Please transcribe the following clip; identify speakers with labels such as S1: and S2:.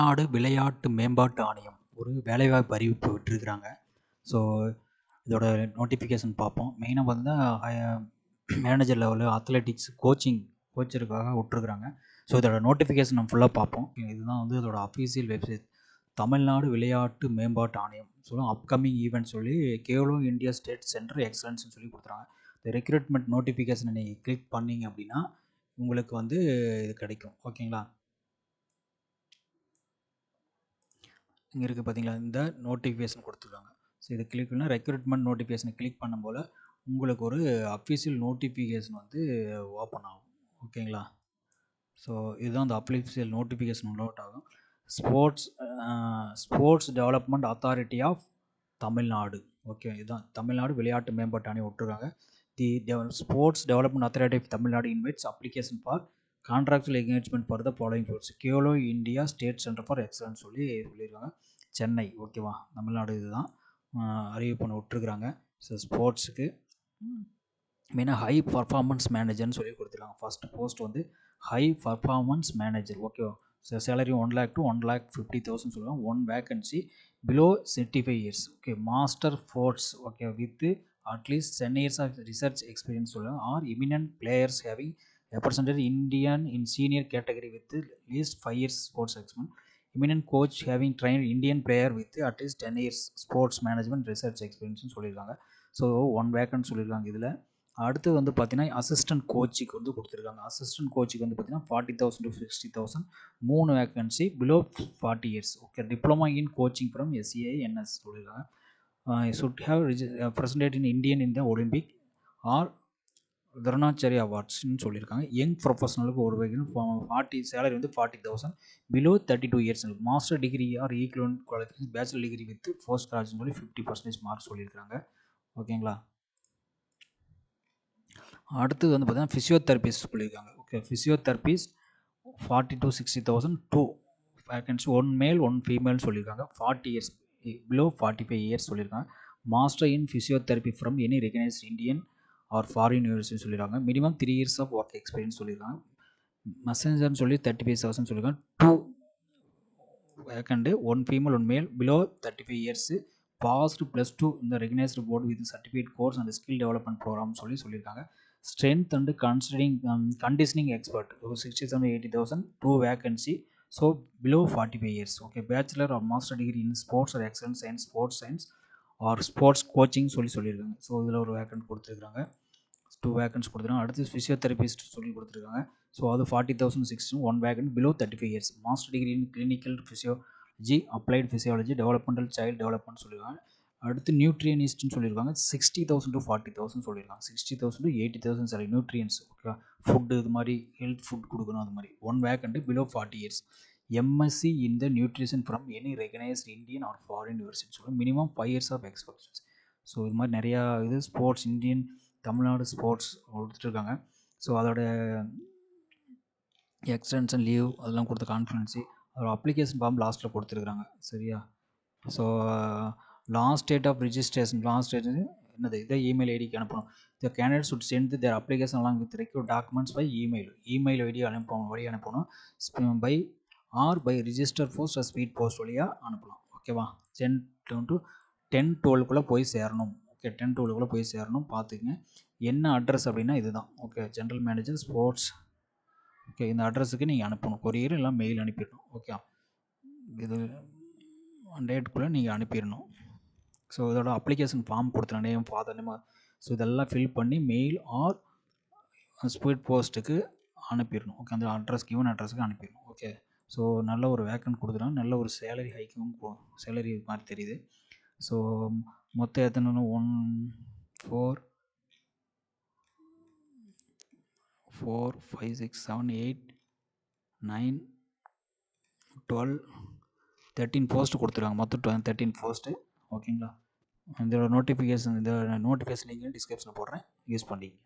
S1: தமிழ்நாடு விளையாட்டு மேம்பாட்டு ஆணையம் ஒரு வேலைவாய்ப்பு அறிவிப்பு விட்டுருக்குறாங்க. ஸோ இதோட நோட்டிஃபிகேஷன் பார்ப்போம். மெயினாக பார்த்தீங்கன்னா மேனேஜர் லெவலு அத்லெட்டிக்ஸ் கோச்சருக்காக விட்ருக்குறாங்க. ஸோ இதோட நோட்டிஃபிகேஷன் நம்ம ஃபுல்லாக பார்ப்போம். இதுதான் இதோட அஃபீஷியல் வெப்சைட். தமிழ்நாடு விளையாட்டு மேம்பாட்டு ஆணையம் அப்கமிங் ஈவெண்ட் சொல்லி கேலோ இந்தியா ஸ்டேட் சென்டர் எக்ஸலன்ஸ்னு சொல்லி கொடுத்துறாங்க. இந்த ரெக்ரூட்மெண்ட் நோட்டிஃபிகேஷனை நீங்கள் கிளிக் பண்ணிங்க அப்படின்னா உங்களுக்கு இது கிடைக்கும். ஓகேங்களா? இங்கே இருக்குது பார்த்தீங்களா, இந்த நோட்டிஃபிகேஷன் கொடுத்துருக்காங்க. ஸோ இதை கிளிக் பண்ணால் ரெக்ரூட்மெண்ட் நோட்டிஃபிகேஷனை கிளிக் பண்ணும் போல் உங்களுக்கு ஒரு அஃபிஷியல் நோட்டிஃபிகேஷன் ஓப்பன் ஆகும். ஓகேங்களா? ஸோ இதுதான் அந்த அஃபிஷியல் நோட்டிஃபிகேஷன் லோட் ஆகும். Sports development authority of Tamil Nadu. Okay, இதுதான் தமிழ்நாடு விளையாட்டு மேம்பாட்டு ஆணையம் விட்டுருக்காங்க. The sports development authority of Tamil Nadu invites application for contractual engagement for the following sports Khelo India state centre for excellence சொல்லியிருக்காங்க. சென்னை, ஓகேவா, தமிழ்நாடு. இதுதான் அறிவிப்பு பண்ண விட்டுருக்குறாங்க. ஸோ ஸ்போர்ட்ஸுக்கு மெயினாக ஹை பர்ஃபார்மன்ஸ் மேனேஜர்னு சொல்லி கொடுத்துருக்காங்க. First post high performance manager. ஓகேவா? ஸோ சேலரி 1 lakh to 1,50,000 சொல்லுவாங்க. 1 vacancy below 35 years. Okay, master sports. Okay, with at least 10 years of research experience சொல்லுவாங்க. Or eminent players having represented Indian in senior category with at least 5 years sports experience. Eminent coach having trained Indian player with at least 10 years sports management research experience சொல்லியிருக்காங்க. So 1 vacant சொல்லியிருக்காங்க. இதில் அடுத்து பார்த்தீங்கன்னா assistant கோச்சுக்கு கொடுத்துருக்காங்க. Assistant கோச்சுக்கு பார்த்தீங்கன்னா 40,000 to 60,000, 3 vacancy below 40 years. Okay, diploma in coaching from SCINS சொல்லியிருக்காங்க. should have presented in Indian in the Olympic or Dronacharya அவார்ட்ஸ்னு சொல்லியிருக்காங்க. யங் ப்ரொஃபஷனலுக்கு ஒரு வகையில் salary 40,000 below 32 years. Master degree or equivalent qualification bachelor degree with post graduate சொல்லி 50% mark சொல்லியிருக்காங்க. ஓகேங்களா? அடுத்து பார்த்தீங்கன்னா ஃபிசியோதெரபிஸ்ட் சொல்லியிருக்காங்க. ஓகே, ஃபிசியோதெரபிஸ்ட் 40 to 60,000, 2 வேகன்சி, 1 மேல் 1 ஃபீமேல் சொல்லியிருக்காங்க. 40 இயர்ஸ் பிலோ 45 இயர்ஸ் சொல்லியிருக்காங்க. Master in physiotherapy from any recognised Indian or foreign university சொல்லியிருக்காங்க. Minimum 3 years of work experience சொல்லியிருக்காங்க. மெசஞ்சர்னு சொல்லி 35,000 சொல்லியிருக்காங்க. 2 வேக்கண்டு, 1 ஃபீமேல் 1 மேல் பிலோ 35 இயர்ஸு, பாஸ்டு +2 இந்த recognised board with certificate course and skill development programme சொல்லியிருக்காங்க. Strength and conditioning expert 67,000 80,000, 2 vacancy, so below 45 years. Okay, bachelor or master degree in sports or excellence science sports science or sports coaching சொல்லியிருக்காங்க. So இதில் ஒரு vacant கொடுத்துருக்காங்க. 2 வேக்கன்ஸ் கொடுத்துருக்காங்க. அடுத்து physiotherapist சொல்லி கொடுத்துருக்காங்க. So அது 40,060, 1 vacant below 35 years. Master degree இன் clinical ஃபிசியோலஜி applied physiology developmental child development சொல்லியிருக்காங்க. அடுத்து நியூட்ரியனிஸ்ட்னு சொல்லியிருக்காங்க. 60,000 to 40,000 சொல்லியிருக்காங்க. 60,000 to 80,000 sorry nutrients. Okay, food இது மாதிரி ஹெல்த் ஃபுட் கொடுக்கணும். அது மாதிரி 1 vacant below 40 years. MSc in the nutrition from any recognized Indian or foreign university சொல்லி minimum 5 years of experience. So இது மாதிரி நிறையா ஸ்போர்ட்ஸ் இந்தியன் தமிழ்நாடு ஸ்போர்ட்ஸ் கொடுத்துட்ருக்காங்க. ஸோ அதோட எக்ஸ்டென்ஷன் லீவ் அதெல்லாம் கொடுத்த கான்ஃபிடன்சி அதோட அப்ளிகேஷன் ஃபார்ம் லாஸ்ட்டில் கொடுத்துருக்குறாங்க. சரியா? So last date of registration என்னது, இதை இமெயில் ஐடிக்கு அனுப்பணும். The candidate should send their application along with require documents by email ID அனுப்பணும். By register post speed post வழியாக அனுப்பலாம். ஓகேவா? 10 to 10-12 போய் சேரணும். ஓகே, 10-12 போய் சேரணும். பார்த்துக்குங்க. என்ன அட்ரஸ் அப்படின்னா இதுதான். Okay, general manager sports. Okay, இந்த அட்ரஸுக்கு நீங்கள் அனுப்பணும். கொரியர் இல்லை மெயில் அனுப்பிடணும். ஓகே, இது டேட்டுக்குள்ளே நீங்கள் அனுப்பிடணும். ஸோ இதோட அப்ளிகேஷன் ஃபார்ம் கொடுத்துருங்க. நேம், ஃபாதர் நேம், ஸோ இதெல்லாம் ஃபில் பண்ணி மெயில் ஆர் ஸ்பீட் போஸ்ட்டுக்கு அனுப்பிடணும். ஓகே, அந்த கிவன் அட்ரஸுக்கு அனுப்பிடணும். ஓகே, ஸோ நல்ல ஒரு வேக்கன்ட் கொடுத்துருக்காங்க. நல்ல ஒரு சேலரி ஹைக்கும் சேலரி மாதிரி தெரியுது. ஸோ மொத்தம் எத்தனை 1 4 5 6 7 8 9 12 13 போஸ்ட் கொடுத்துருக்காங்க. மொத்தம் 13 போஸ்ட்டு. ஓகேங்களா? இந்த நோட்டிஃபிகேஷன் லிங்க் டிஸ்கிரிப்ஷனில் போடுறேன், யூஸ் பண்ணிங்க.